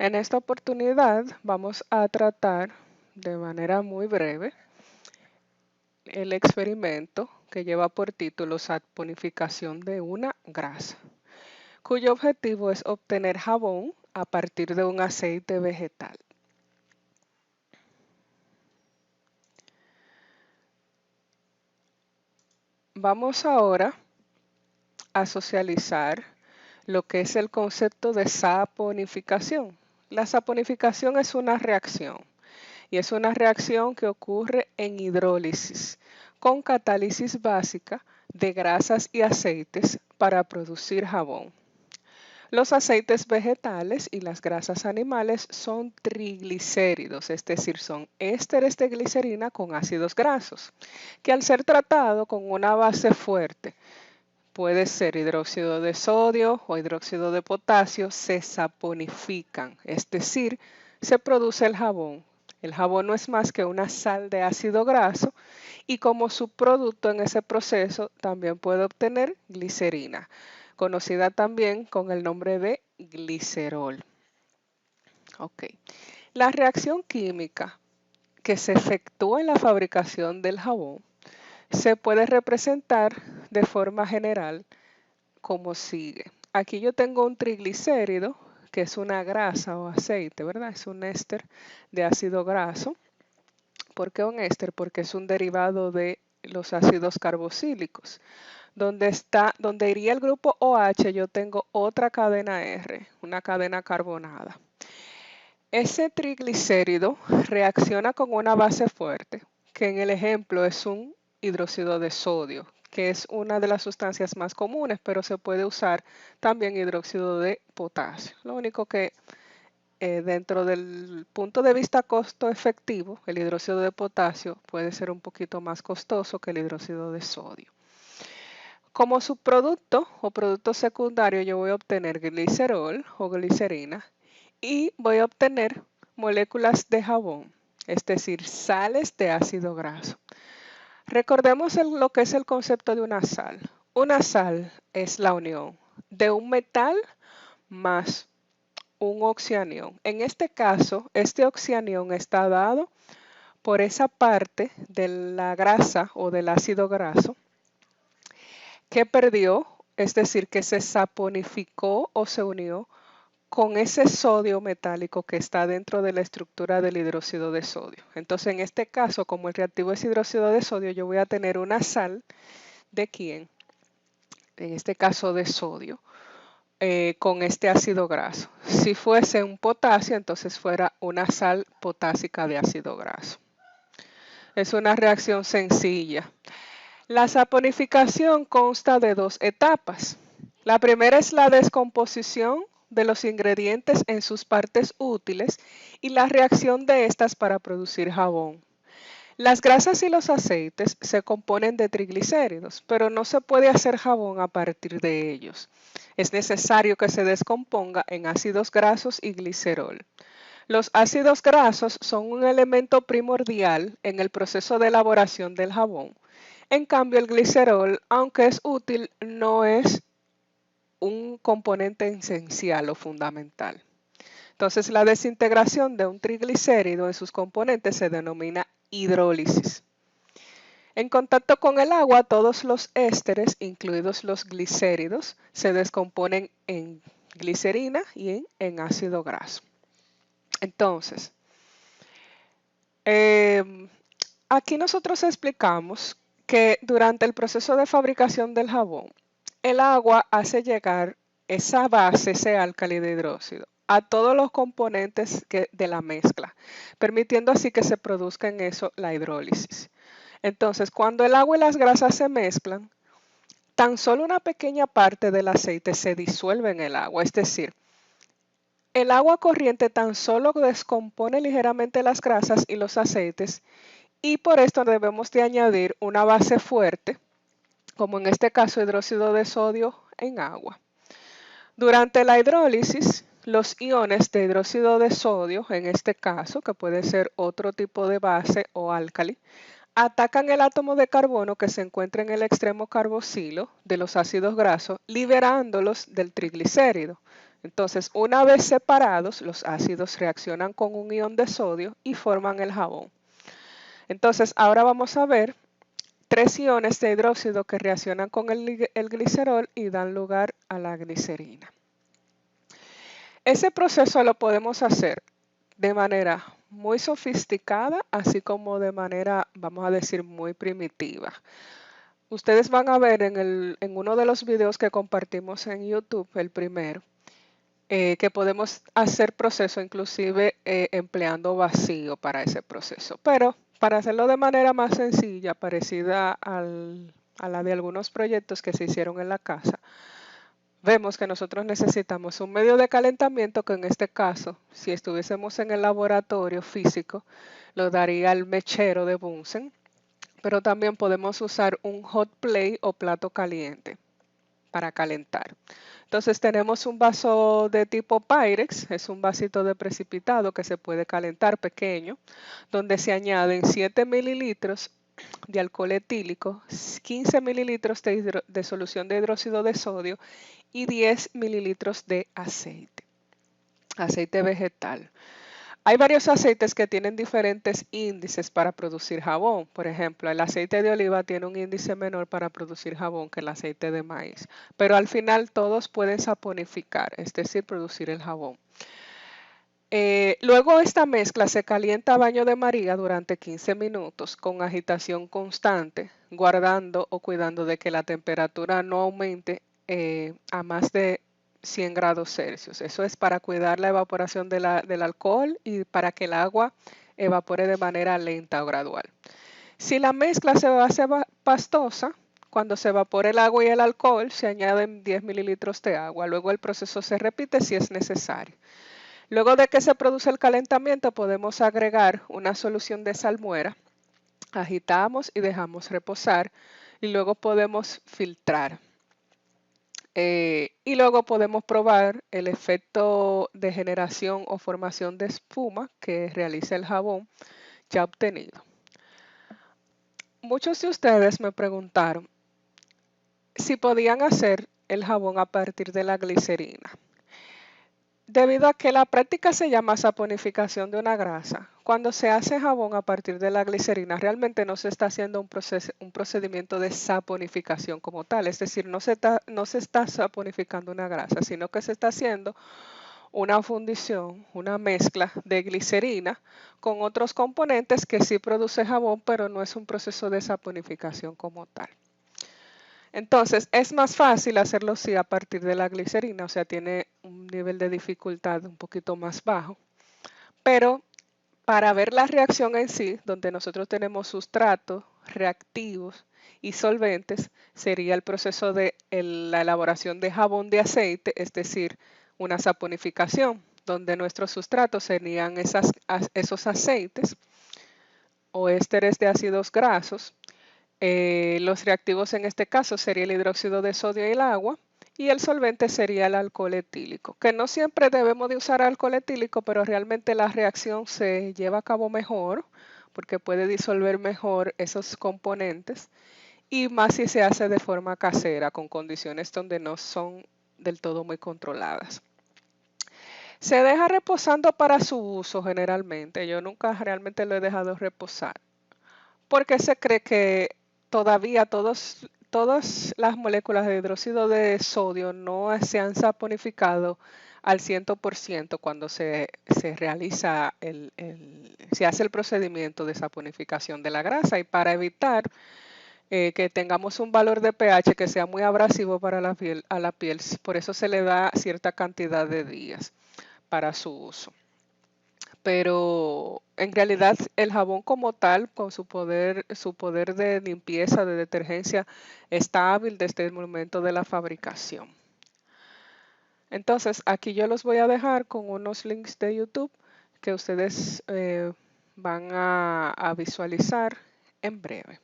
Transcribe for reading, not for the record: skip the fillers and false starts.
En esta oportunidad vamos a tratar de manera muy breve el experimento que lleva por título saponificación de una grasa, cuyo objetivo es obtener jabón a partir de un aceite vegetal. Vamos ahora a socializar lo que es el concepto de saponificación. La saponificación es una reacción y es una reacción que ocurre en hidrólisis con catálisis básica de grasas y aceites para producir jabón. Los aceites vegetales y las grasas animales son triglicéridos, es decir, son ésteres de glicerina con ácidos grasos, que al ser tratado con una base fuerte, puede ser hidróxido de sodio o hidróxido de potasio, se saponifican, es decir, se produce el jabón. El jabón no es más que una sal de ácido graso y como subproducto en ese proceso también puede obtener glicerina, conocida también con el nombre de glicerol. Ok. La reacción química que se efectúa en la fabricación del jabón se puede representar de forma general como sigue. Aquí yo tengo un triglicérido, que es una grasa o aceite, ¿verdad? Es un éster de ácido graso. ¿Por qué un éster? Porque es un derivado de los ácidos carboxílicos. Donde iría el grupo OH, yo tengo otra cadena R, una cadena carbonada. Ese triglicérido reacciona con una base fuerte, que en el ejemplo es un hidróxido de sodio, que es una de las sustancias más comunes, pero se puede usar también hidróxido de potasio. Lo único que dentro del punto de vista costo efectivo, el hidróxido de potasio puede ser un poquito más costoso que el hidróxido de sodio. Como subproducto o producto secundario, yo voy a obtener glicerol o glicerina y voy a obtener moléculas de jabón, es decir, sales de ácido graso. Recordemos lo que es el concepto de una sal. Una sal es la unión de un metal más un oxianión. En este caso, este oxianión está dado por esa parte de la grasa o del ácido graso que perdió, es decir, que se saponificó o se unió con ese sodio metálico que está dentro de la estructura del hidróxido de sodio. Entonces, en este caso, como el reactivo es hidróxido de sodio, yo voy a tener una sal de quién, en este caso de sodio, con este ácido graso. Si fuese un potasio, entonces fuera una sal potásica de ácido graso. Es una reacción sencilla. La saponificación consta de dos etapas. La primera es la descomposición de los ingredientes en sus partes útiles y la reacción de estas para producir jabón. Las grasas y los aceites se componen de triglicéridos, pero no se puede hacer jabón a partir de ellos. Es necesario que se descomponga en ácidos grasos y glicerol. Los ácidos grasos son un elemento primordial en el proceso de elaboración del jabón. En cambio, el glicerol, aunque es útil, no es un componente esencial o fundamental. Entonces, la desintegración de un triglicérido en sus componentes se denomina hidrólisis. En contacto con el agua, todos los ésteres, incluidos los glicéridos, se descomponen en glicerina y en ácido graso. Entonces, aquí nosotros explicamos que durante el proceso de fabricación del jabón, el agua hace llegar esa base, ese álcali de hidróxido, a todos los componentes de la mezcla, permitiendo así que se produzca en eso la hidrólisis. Entonces, cuando el agua y las grasas se mezclan, tan solo una pequeña parte del aceite se disuelve en el agua, es decir, el agua corriente tan solo descompone ligeramente las grasas y los aceites y por esto debemos de añadir una base fuerte, como en este caso hidróxido de sodio en agua. Durante la hidrólisis, los iones de hidróxido de sodio, en este caso, que puede ser otro tipo de base o álcali, atacan el átomo de carbono que se encuentra en el extremo carboxilo de los ácidos grasos, liberándolos del triglicérido. Entonces, una vez separados, los ácidos reaccionan con un ion de sodio y forman el jabón. Entonces, ahora vamos a ver tres iones de hidróxido que reaccionan con el glicerol y dan lugar a la glicerina. Ese proceso lo podemos hacer de manera muy sofisticada, así como de manera, vamos a decir, muy primitiva. Ustedes van a ver en uno de los videos que compartimos en YouTube, el primero, que podemos hacer proceso inclusive empleando vacío para ese proceso. Pero para hacerlo de manera más sencilla, parecida a la de algunos proyectos que se hicieron en la casa, vemos que nosotros necesitamos un medio de calentamiento que en este caso, si estuviésemos en el laboratorio físico, lo daría el mechero de Bunsen, pero también podemos usar un hot plate o plato caliente para calentar. Entonces tenemos un vaso de tipo Pyrex, es un vasito de precipitado que se puede calentar pequeño, donde se añaden 7 mililitros de alcohol etílico, 15 mililitros de solución de hidróxido de sodio y 10 mililitros de aceite vegetal. Hay varios aceites que tienen diferentes índices para producir jabón. Por ejemplo, el aceite de oliva tiene un índice menor para producir jabón que el aceite de maíz, pero al final todos pueden saponificar, es decir, producir el jabón. Luego esta mezcla se calienta a baño de María durante 15 minutos con agitación constante, guardando o cuidando de que la temperatura no aumente a más de 100 grados Celsius. Eso es para cuidar la evaporación del alcohol y para que el agua evapore de manera lenta o gradual. Si la mezcla se hace pastosa, cuando se evapore el agua y el alcohol, se añaden 10 mililitros de agua. Luego el proceso se repite si es necesario. Luego de que se produce el calentamiento, podemos agregar una solución de salmuera, agitamos y dejamos reposar y luego podemos filtrar. Y luego podemos probar el efecto de generación o formación de espuma que realiza el jabón ya obtenido. Muchos de ustedes me preguntaron si podían hacer el jabón a partir de la glicerina. Debido a que la práctica se llama saponificación de una grasa, cuando se hace jabón a partir de la glicerina, realmente no se está haciendo un procedimiento de saponificación como tal, es decir, no se está saponificando una grasa, sino que se está haciendo una fundición, una mezcla de glicerina con otros componentes que sí produce jabón, pero no es un proceso de saponificación como tal. Entonces, es más fácil hacerlo sí a partir de la glicerina, o sea, tiene un nivel de dificultad un poquito más bajo. Pero para ver la reacción en sí, donde nosotros tenemos sustratos, reactivos y solventes, sería el proceso de la elaboración de jabón de aceite, es decir, una saponificación, donde nuestros sustratos serían esos aceites o ésteres de ácidos grasos. Los reactivos en este caso sería el hidróxido de sodio y el agua, y el solvente sería el alcohol etílico, que no siempre debemos de usar alcohol etílico, pero realmente la reacción se lleva a cabo mejor porque puede disolver mejor esos componentes y más si se hace de forma casera con condiciones donde no son del todo muy controladas. Se deja reposando para su uso generalmente. Yo nunca realmente lo he dejado reposar porque se cree que todavía todas las moléculas de hidróxido de sodio no se han saponificado al 100% cuando se realiza se hace el procedimiento de saponificación de la grasa y para evitar que tengamos un valor de pH que sea muy abrasivo para a la piel, por eso se le da cierta cantidad de días para su uso, pero en realidad el jabón como tal, con su poder de limpieza, de detergencia, está hábil desde el momento de la fabricación. Entonces, aquí yo los voy a dejar con unos links de YouTube que ustedes van a visualizar en breve.